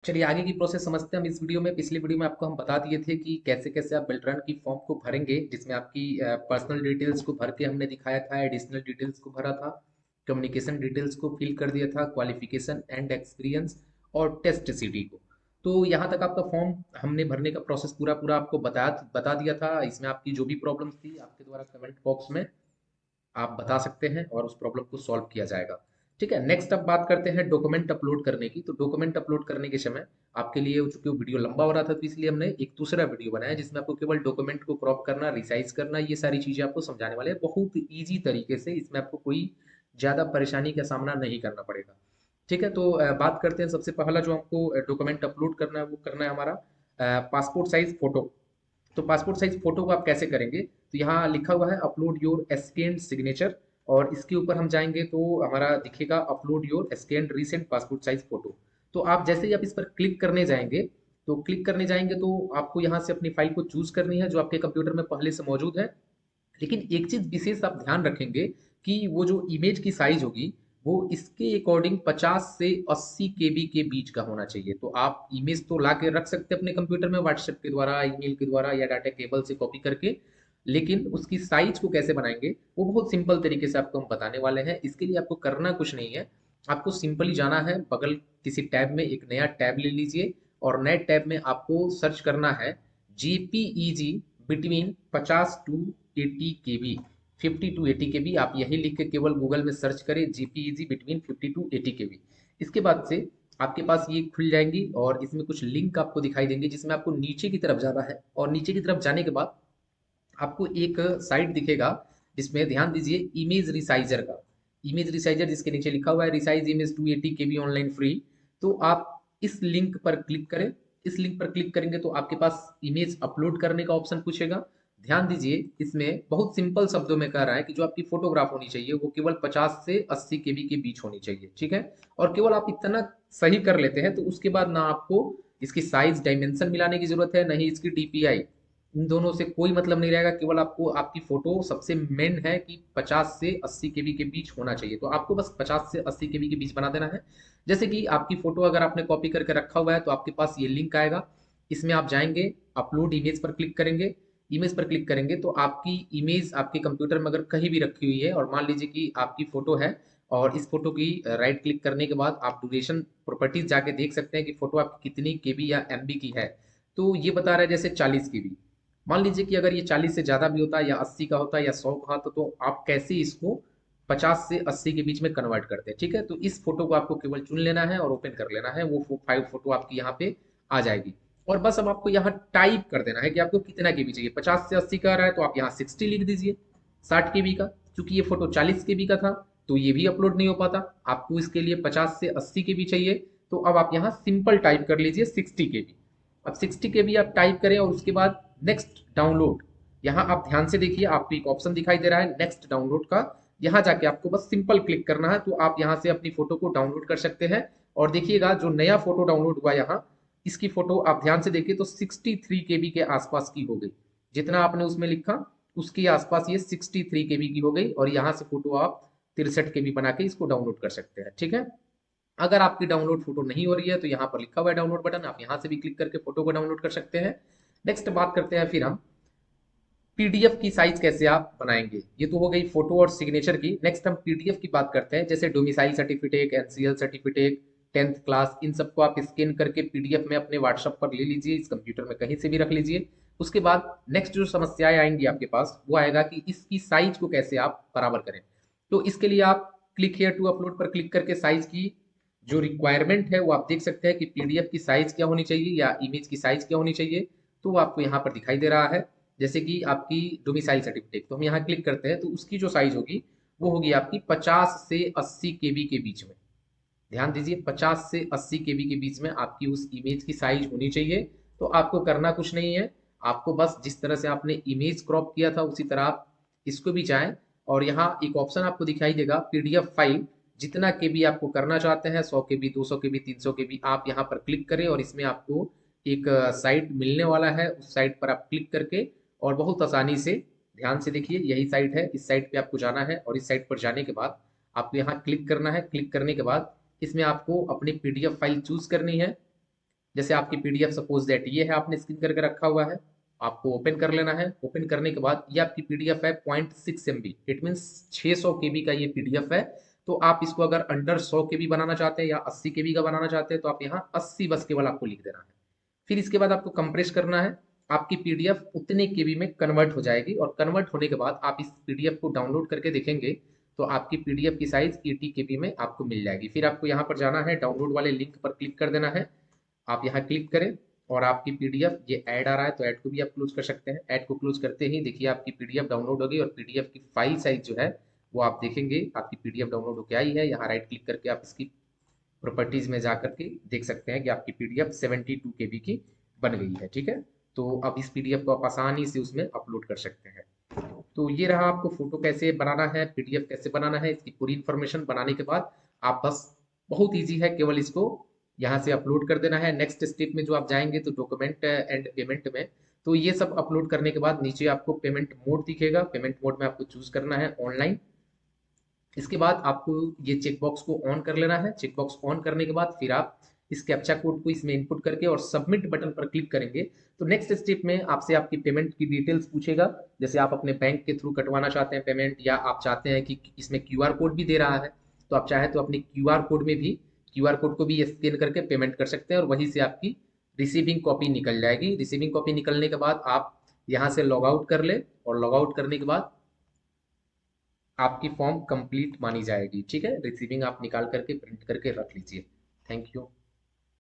चलिए आगे की प्रोसेस समझते हैं हम इस वीडियो में। पिछली वीडियो में आपको हम बता दिए थे कि कैसे कैसे आप बिल्डरन की फॉर्म को भरेंगे, जिसमें आपकी पर्सनल डिटेल्स को भर के हमने दिखाया था, एडिशनल डिटेल्स को भरा था, कम्युनिकेशन डिटेल्स को फिल कर दिया था, क्वालिफिकेशन एंड एक्सपीरियंस और टेस्ट सीडी को। तो यहाँ तक आपका फॉर्म हमने भरने का प्रोसेस पूरा पूरा आपको बता दिया था। इसमें आपकी जो भी प्रॉब्लम्स थी आपके द्वारा कमेंट बॉक्स में आप बता सकते हैं और उस प्रॉब्लम को सॉल्व किया जाएगा। ठीक है, नेक्स्ट अब बात करते हैं डॉक्यूमेंट अपलोड करने की। तो डॉक्यूमेंट अपलोड करने के समय आपके लिए, चूंकि वो वीडियो लंबा हो रहा था, तो इसलिए हमने एक दूसरा वीडियो बनाया जिसमें आपको केवल डॉक्यूमेंट को क्रॉप करना, रिसाइज करना, ये सारी चीजें आपको समझाने वाले हैं बहुत ईजी तरीके से। इसमें आपको कोई ज्यादा परेशानी का सामना नहीं करना पड़ेगा। ठीक है, तो बात करते हैं। सबसे पहला जो हमको डॉक्यूमेंट अपलोड करना है वो करना है हमारा पासपोर्ट साइज फोटो। तो पासपोर्ट साइज फोटो को आप कैसे करेंगे? तो यहाँ लिखा हुआ है अपलोड योर स्कैन्ड सिग्नेचर, और इसके ऊपर हम जाएंगे तो हमारा दिखेगा upload your scanned recent passport size photo. तो आप जैसे ही आप इस पर क्लिक करने जाएंगे, तो आपको यहाँ से अपनी फाइल को चूज करनी है जो आपके कंप्यूटर में पहले से मौजूद है। लेकिन एक चीज विशेष आप ध्यान रखेंगे कि वो जो इमेज की साइज होगी वो इसके अकॉर्डिंग 50 से 80 केबी के बीच का होना चाहिए। तो आप इमेज तो ला के रख सकते हैं अपने कंप्यूटर में व्हाट्सएप के द्वारा, ईमेल के द्वारा या डाटा केबल से कॉपी करके, लेकिन उसकी साइज को कैसे बनाएंगे वो बहुत सिंपल तरीके से आपको हम बताने वाले हैं। इसके लिए आपको करना कुछ नहीं है, आपको सिंपली जाना है बगल किसी टैब में, एक नया टैब ले लीजिए और नए टैब में आपको सर्च करना है जेपीईजी बिटवीन 50 टू 80 के बी, 50 टू 80 के बी। आप यही लिख के केवल गूगल में सर्च करें जेपीईजी बिटवीन 50 टू 80 के बी। इसके बाद से आपके पास ये खुल जाएंगी और इसमें कुछ लिंक आपको दिखाई देंगे जिसमें आपको नीचे की तरफ जाना है, और नीचे की तरफ जाने के बाद आपको एक साइट दिखेगा जिसमें ध्यान दीजिए इमेज रिसाइजर का। इमेज रिसाइजर जिसके नीचे लिखा हुआ है रिसाइज इमेज 280 केबी ऑनलाइन फ्री। तो आप इस लिंक पर क्लिक करें। इस लिंक पर क्लिक करेंगे तो आपके पास इमेज अपलोड करने का ऑप्शन पूछेगा। ध्यान दीजिए इसमें बहुत सिंपल शब्दों में कह रहा है कि जो आपकी फोटोग्राफ होनी चाहिए वो केवल 50 से 80 केबी के बीच होनी चाहिए। ठीक है, और केवल आप इतना सही कर लेते हैं तो उसके बाद ना आपको इसकी साइज डायमेंशन मिलाने की जरूरत है, नहीं इसकी डीपीआई, इन दोनों से कोई मतलब नहीं रहेगा। केवल आपको आपकी फोटो सबसे मेन है कि 50 से 80 केबी के बीच होना चाहिए। तो आपको बस 50 से 80 केबी के बीच बना देना है। जैसे कि आपकी फोटो अगर आपने कॉपी करके रखा हुआ है तो आपके पास ये लिंक आएगा, इसमें आप जाएंगे, अपलोड इमेज पर क्लिक करेंगे। इमेज पर क्लिक करेंगे तो आपकी इमेज आपके कंप्यूटर में अगर कहीं भी रखी हुई है और मान लीजिए कि आपकी फोटो है, और इस फोटो की राइट क्लिक करने के बाद आप ड्यूरेशन प्रॉपर्टीज जाके देख सकते हैं कि फोटो आपकी कितनी केबी या एमबी की है। तो ये बता रहा है जैसे 40 केबी। मान लीजिए कि अगर ये 40 से ज़्यादा भी होता या 80 का होता या 100 का होता, तो आप कैसे इसको 50 से 80 के बीच में कन्वर्ट करते हैं। ठीक है, तो इस फोटो को आपको केवल चुन लेना है और ओपन कर लेना है, वो 5 फोटो आपकी यहाँ पे आ जाएगी। और बस अब आपको यहाँ टाइप कर देना है कि आपको कितना केबी चाहिए। 50 से 80 का आ रहा है तो आप यहाँ 60 लिख दीजिए, 60 केबी का। क्योंकि ये फोटो 40 केबी का था तो ये भी अपलोड नहीं हो पाता, आपको इसके लिए 50 से 80 केबी चाहिए। तो अब आप यहाँ सिंपल टाइप कर लीजिए 60 केबी। अब 60 के भी आप टाइप करें और उसके बाद नेक्स्ट डाउनलोड। यहाँ आप ध्यान से देखिए, आपको एक ऑप्शन दिखाई दे रहा है नेक्स्ट डाउनलोड का। यहाँ जाके आपको बस सिंपल क्लिक करना है तो आप यहाँ से अपनी फोटो को डाउनलोड कर सकते हैं। और देखिएगा जो नया फोटो डाउनलोड हुआ यहाँ, इसकी फोटो आप ध्यान से देखिए तो 63 केबी के आसपास की हो गई। जितना आपने उसमें लिखा उसके आसपास ये 63 केबी की हो गई, और यहाँ से फोटो आप 63 केबी बना के इसको डाउनलोड कर सकते हैं। ठीक है, अगर आपकी डाउनलोड फोटो नहीं हो रही है तो यहाँ पर लिखा हुआ है डाउनलोड बटन, आप यहाँ से भी क्लिक करके फोटो को डाउनलोड कर सकते हैं। नेक्स्ट बात करते हैं फिर हम पीडीएफ की साइज कैसे आप बनाएंगे। ये तो हो गई फोटो और सिग्नेचर की। नेक्स्ट हम पीडीएफ की बात करते हैं, जैसे domicile certificate, NCL certificate, 10th class, इन सबको आप स्कैन करके पीडीएफ में अपने व्हाट्सएप पर ले लीजिए, इस कंप्यूटर में कहीं से भी रख लीजिए। उसके बाद नेक्स्ट जो समस्याएं आएंगी आपके पास वो आएगा कि इसकी साइज को कैसे आप बराबर करें। तो इसके लिए आप क्लिक हेयर टू अपलोड पर क्लिक करके साइज की जो रिक्वायरमेंट है वो आप देख सकते हैं कि पीडीएफ की साइज क्या होनी चाहिए या इमेज की साइज क्या होनी चाहिए। तो वो आपको यहाँ पर दिखाई दे रहा है। जैसे कि आपकी डोमिसाइल सर्टिफिकेट, तो हम यहाँ क्लिक करते हैं तो उसकी जो साइज होगी वो होगी आपकी 50 से 80 केबी के बीच में। ध्यान दीजिए 50 से 80 केबी के बीच में आपकी उस इमेज की साइज होनी चाहिए। तो आपको करना कुछ नहीं है, आपको बस जिस तरह से आपने इमेज क्रॉप किया था उसी तरह आप इसको भी जाएं, और यहाँ एक ऑप्शन आपको दिखाई देगा पीडीएफ फाइल। जितना केबी आपको करना चाहते हैं, 100 केबी, 200 केबी, 300 केबी, आप यहाँ पर क्लिक करें और इसमें आपको एक साइट मिलने वाला है। उस साइट पर आप क्लिक करके और बहुत आसानी से, ध्यान से देखिए यही साइट है, इस साइट पे आपको जाना है और इस साइट पर जाने के बाद आपको यहाँ क्लिक करना है। क्लिक करने के बाद इसमें आपको अपनी पीडीएफ फाइल चूज करनी है। जैसे आपकी पीडीएफ सपोज दैट ये है, आपने स्क्रीन करके रखा हुआ है, आपको ओपन कर लेना है। ओपन करने के बाद ये आपकी पीडीएफ है 0.6 MB, इट मीन्स 600 KB का ये पीडीएफ है। तो आप इसको अगर अंडर 100 KB बनाना चाहते हैं या 80 KB का बनाना चाहते हैं तो आप यहाँ 80 बस केवल आपको लिख देना है। फिर इसके बाद आपको कंप्रेस करना है, आपकी पीडीएफ उतने केबी में कन्वर्ट हो जाएगी, और कन्वर्ट होने के बाद आप इस पीडीएफ को डाउनलोड करके देखेंगे तो आपकी पीडीएफ की साइज 80 KB में आपको मिल जाएगी। फिर आपको यहाँ पर जाना है, डाउनलोड वाले लिंक पर क्लिक कर देना है। आप यहाँ क्लिक करें और आपकी पीडीएफ, ये ऐड आ रहा है तो ऐड को भी आप क्लोज कर सकते हैं। ऐड को क्लोज करते ही देखिए आपकी पीडीएफ डाउनलोड होगी, और पीडीएफ की फाइल साइज जो है वो आप देखेंगे आपकी पीडीएफ डाउनलोड होकर आई है। यहाँ राइट क्लिक करके आप इसकी प्रॉपर्टीज में जा करके देख सकते हैं कि आपकी पीडीएफ 72 KB की बन गई है। ठीक है, तो अब इस पीडीएफ को आप आसानी से उसमें अपलोड कर सकते हैं। तो ये रहा आपको फोटो कैसे बनाना है, पीडीएफ कैसे बनाना है, इसकी पूरी इंफॉर्मेशन बनाने के बाद आप बस, बहुत ईजी है, केवल इसको यहाँ से अपलोड कर देना है। नेक्स्ट स्टेप में जो आप जाएंगे तो डॉक्यूमेंट एंड पेमेंट में, तो ये सब अपलोड करने के बाद नीचे आपको पेमेंट मोड दिखेगा। पेमेंट मोड में आपको चूज करना है ऑनलाइन। इसके बाद आपको ये चेकबॉक्स को ऑन कर लेना है। चेकबॉक्स ऑन करने के बाद फिर आप इस कैप्चा कोड को इसमें इनपुट करके और सबमिट बटन पर क्लिक करेंगे तो नेक्स्ट स्टेप में आपसे आपकी पेमेंट की डिटेल्स पूछेगा। जैसे आप अपने बैंक के थ्रू कटवाना चाहते हैं पेमेंट, या आप चाहते हैं कि इसमें क्यूआर कोड भी दे रहा है, तो आप चाहे तो अपने क्यूआर कोड में भी, क्यूआर कोड को भी स्कैन करके पेमेंट कर सकते हैं और वहीं से आपकी रिसीविंग कॉपी निकल जाएगी। रिसीविंग कॉपी निकलने के बाद आप यहाँ से लॉग आउट कर ले, और लॉग आउट करने के बाद आपकी फॉर्म कंप्लीट मानी जाएगी। ठीक है, रिसीविंग आप निकाल करके प्रिंट करके रख लीजिए। Thank you.